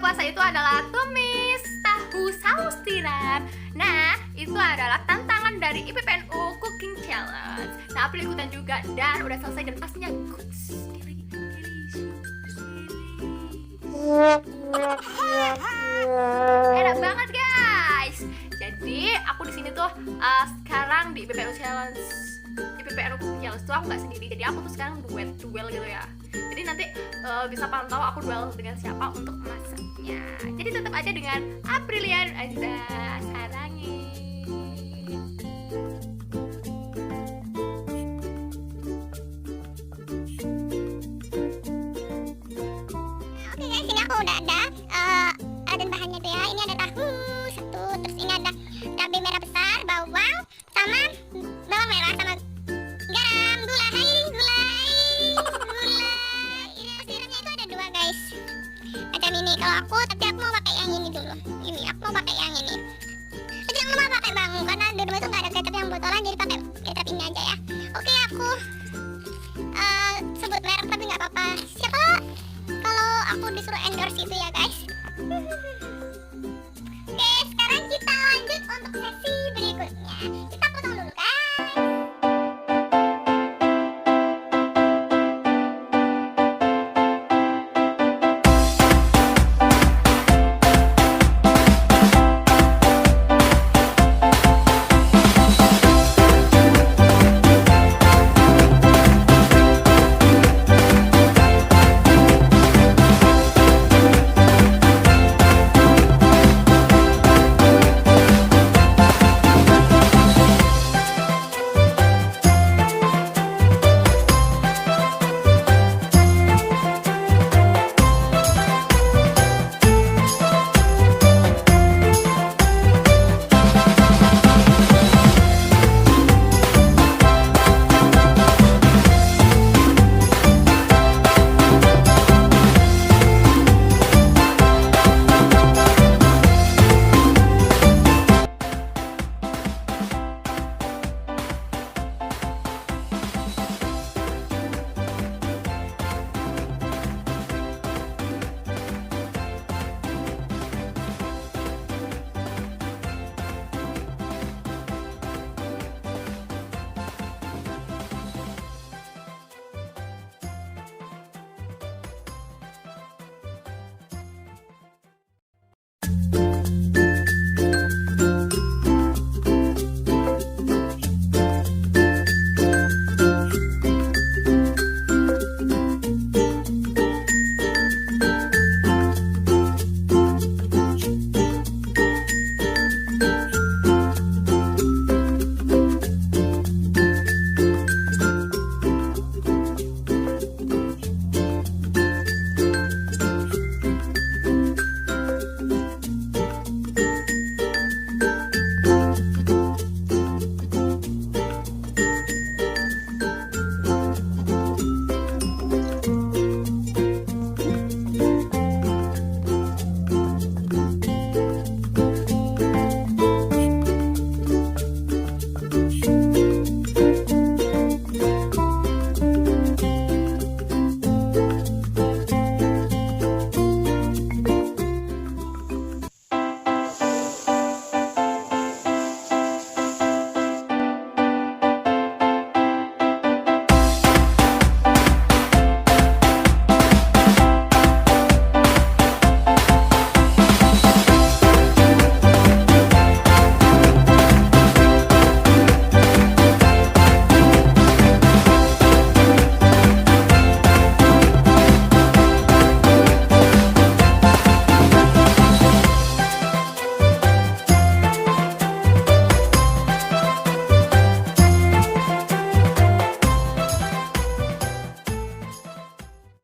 puasa itu adalah tumis, tahu, saus, tiram. Nah, itu adalah tantangan dari IPPNU Cooking Challenge. Nah, aku ikutan juga dan udah selesai dan pastinya goods. Enak banget guys. Jadi aku di sini tuh sekarang di IPPNU Challenge, IPPNU Cooking Challenge tuh aku nggak sendiri. Jadi aku tuh sekarang duel gitu ya. Jadi nanti bisa pantau aku duel dengan siapa untuk masaknya. Jadi tetap aja dengan Aprilian aja sarangi. Oke guys, ini aku udah ada bahannya tuh ya. Ini ada tahu satu, terus ini ada cabai merah besar, bawang, sama bawang merah, sama garam, gula. Tiramnya itu ada dua guys, macam ini. Kalau aku, tapi aku mau pakai yang ini dulu. Ini aku mau pakai yang ini. Tapi aku mau pakai bang, karena di rumah itu nggak ada kecap yang botolan, jadi pakai